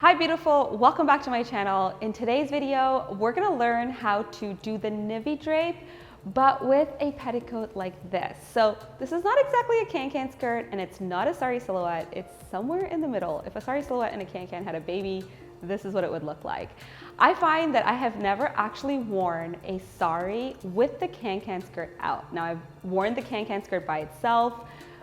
Hi beautiful, welcome back to my channel. In today's video, we're gonna learn how to do the Nivi drape, but with a petticoat like this. So this is not exactly a can-can skirt and it's not a Saree Silhouette, it's somewhere in the middle. If a Saree Silhouette and a can-can had a baby, this is what it would look like. I find that I have never actually worn a saree with the can-can skirt out. Now I've worn the can-can skirt by itself,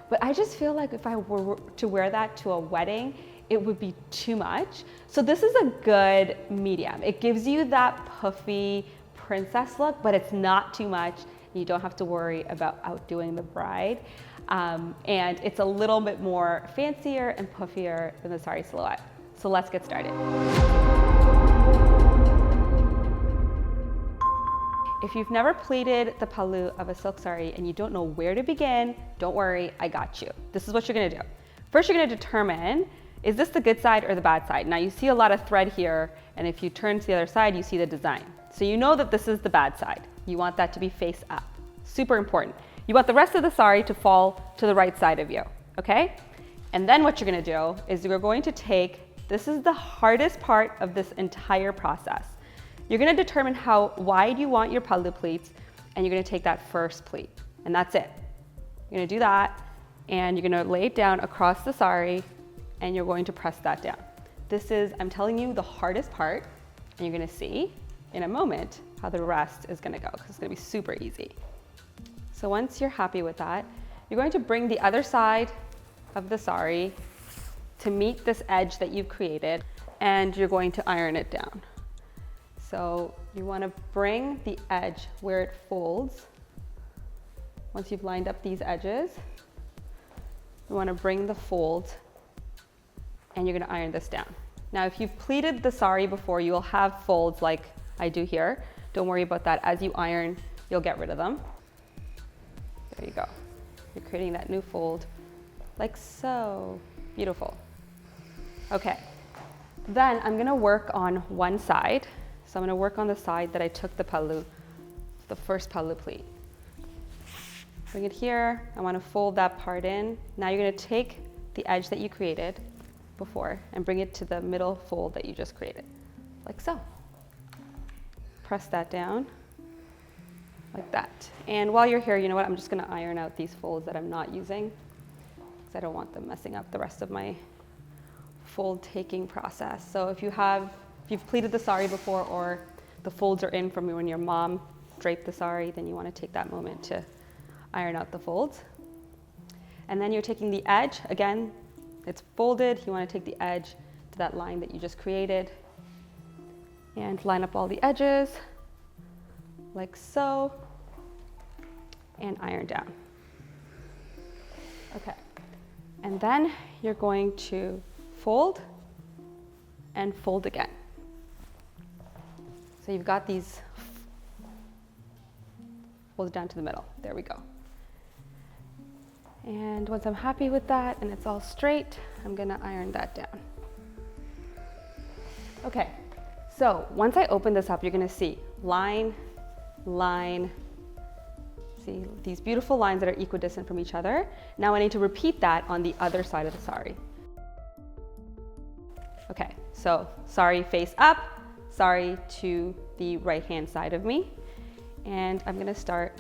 but I just feel like if I were to wear that to a wedding, it would be too much. So this is a good medium. It gives you that puffy princess look, but it's not too much. You don't have to worry about outdoing the bride. And it's a little bit more fancier and puffier than the Saree Silhouette. So let's get started. If you've never pleated the pallu of a silk saree and you don't know where to begin, don't worry, I got you. This is what you're gonna do. First, you're gonna determine, is this the good side or the bad side? Now you see a lot of thread here, and if you turn to the other side, you see the design. So you know that this is the bad side. You want that to be face up. Super important. You want the rest of the saree to fall to the right side of you, okay? And then what you're gonna do is you're going to take, this is the hardest part of this entire process. You're gonna determine how wide you want your pallu pleats, and you're gonna take that first pleat, and that's it. You're gonna do that, and you're gonna lay it down across the saree, and you're going to press that down. This is, I'm telling you, the hardest part, and you're gonna see in a moment how the rest is gonna go, because it's gonna be super easy. So once you're happy with that, you're going to bring the other side of the saree to meet this edge that you've created, and you're going to iron it down. So you wanna bring the edge where it folds. Once you've lined up these edges, you wanna bring the fold and you're gonna iron this down. Now, if you've pleated the saree before, you'll have folds like I do here. Don't worry about that. As you iron, you'll get rid of them. There you go. You're creating that new fold like so. Beautiful. Okay, then I'm gonna work on one side. So I'm gonna work on the side that I took the pallu, the first pallu pleat. Bring it here. I wanna fold that part in. Now you're gonna take the edge that you created before and bring it to the middle fold that you just created, like so. Press that down, like that. And while you're here, you know what, I'm just gonna iron out these folds that I'm not using, because I don't want them messing up the rest of my fold taking process. So if you've pleated the saree before, or the folds are in from when your mom draped the saree, then you wanna take that moment to iron out the folds. And then you're taking the edge, again, it's folded, you wanna take the edge to that line that you just created and line up all the edges like so and iron down. Okay, and then you're going to fold and fold again. So you've got these folded down to the middle, there we go. And once I'm happy with that and it's all straight, I'm gonna iron that down. Okay, so once I open this up, you're gonna see line, line, see these beautiful lines that are equidistant from each other. Now I need to repeat that on the other side of the saree. Okay, so saree face up, saree to the right-hand side of me, and I'm gonna start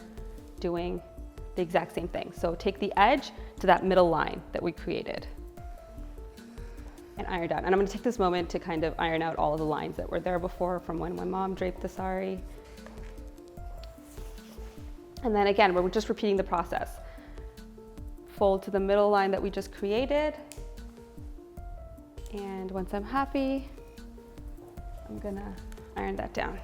doing the exact same thing. So take the edge to that middle line that we created and iron down. And I'm gonna take this moment to kind of iron out all of the lines that were there before from when my mom draped the saree. And then again, we're just repeating the process. Fold to the middle line that we just created. And once I'm happy, I'm gonna iron that down.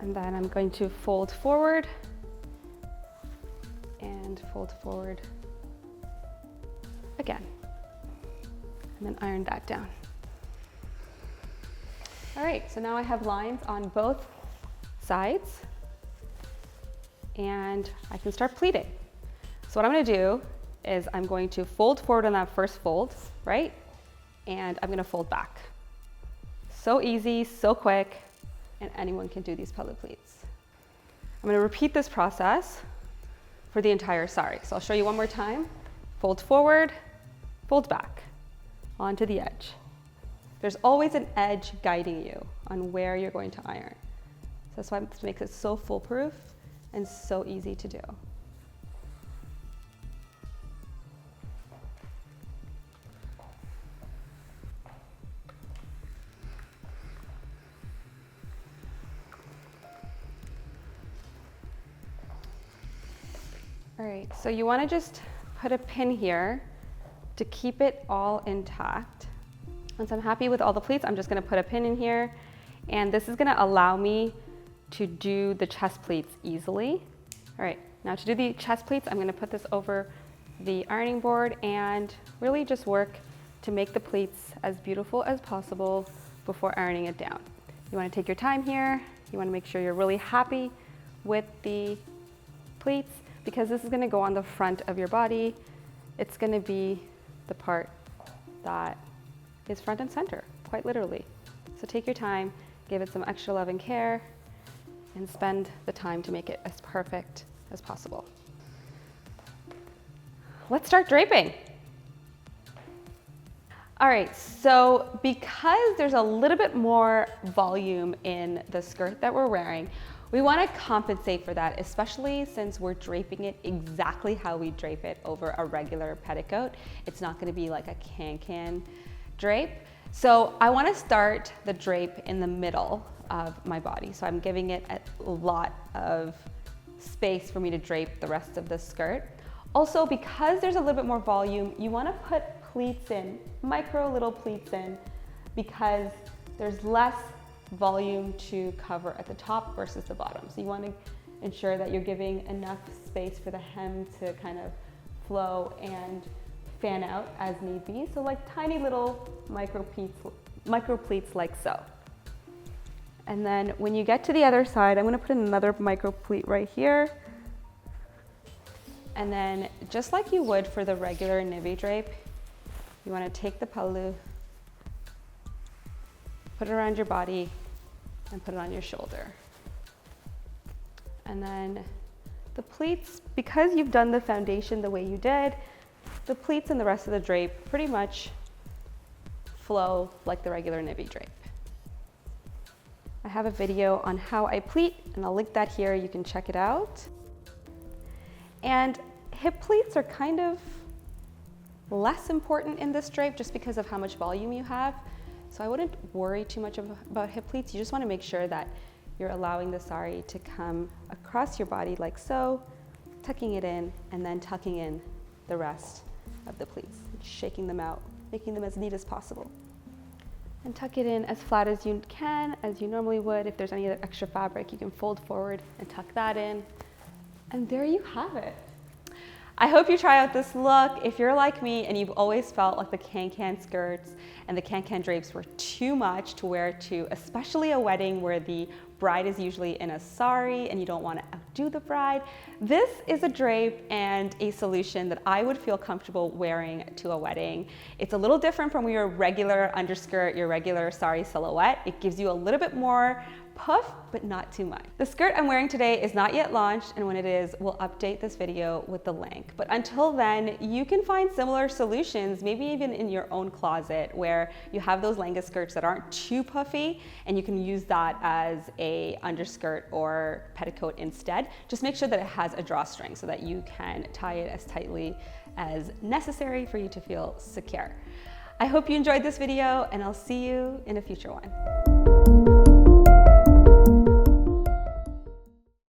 And then I'm going to fold forward and fold forward again, and then iron that down. All right, so now I have lines on both sides, and I can start pleating. So what I'm gonna do is I'm going to fold forward on that first fold, right? And I'm gonna fold back. So easy, so quick, and anyone can do these pallu pleats. I'm gonna repeat this process for the entire saree. So I'll show you one more time. Fold forward, fold back, onto the edge. there's always an edge guiding you on where you're going to iron. So that's why it makes it so foolproof and so easy to do. All right, so you want to just put a pin here to keep it all intact. Once I'm happy with all the pleats, I'm just going to put a pin in here, and this is going to allow me to do the chest pleats easily. All right, now to do the chest pleats, I'm going to put this over the ironing board and really just work to make the pleats as beautiful as possible before ironing it down. You want to take your time here. You want to make sure you're really happy with the pleats, because this is going to go on the front of your body. It's going to be the part that is front and center, quite literally. So take your time, give it some extra love and care, and spend the time to make it as perfect as possible. Let's start draping. All right, so because there's a little bit more volume in the skirt that we're wearing, we want to compensate for that, especially since we're draping it exactly how we drape it over a regular petticoat. It's not going to be like a can-can drape. So I want to start the drape in the middle of my body. So I'm giving it a lot of space for me to drape the rest of the skirt. Also, because there's a little bit more volume, you want to put pleats in, micro little pleats in, because there's less volume to cover at the top versus the bottom. So you want to ensure that you're giving enough space for the hem to kind of flow and fan out as need be. So like tiny little micro pleats like so. And then when you get to the other side, I'm going to put another micro pleat right here. And then just like you would for the regular Nivi drape, you want to take the pallu, put it around your body, and put it on your shoulder. And then the pleats, because you've done the foundation the way you did, the pleats and the rest of the drape pretty much flow like the regular Nivi drape. I have a video on how I pleat, and I'll link that here, you can check it out. And hip pleats are kind of less important in this drape just because of how much volume you have. So I wouldn't worry too much about hip pleats. You just want to make sure that you're allowing the sari to come across your body like so, tucking it in, and then tucking in the rest of the pleats, shaking them out, making them as neat as possible. And tuck it in as flat as you can, as you normally would. If there's any other extra fabric, you can fold forward and tuck that in. And there you have it. I hope you try out this look. If you're like me and you've always felt like the can-can skirts and the can-can drapes were too much to wear to, especially a wedding where the bride is usually in a sari and you don't want to outdo the bride, this is a drape and a solution that I would feel comfortable wearing to a wedding. It's a little different from your regular underskirt, your regular Saree Silhouette. It gives you a little bit more puff, but not too much. The skirt I'm wearing today is not yet launched, and when it is, we'll update this video with the link. But until then, you can find similar solutions, maybe even in your own closet, where you have those Lenga skirts that aren't too puffy, and you can use that as a underskirt or petticoat instead. Just make sure that it has a drawstring so that you can tie it as tightly as necessary for you to feel secure. I hope you enjoyed this video, and I'll see you in a future one.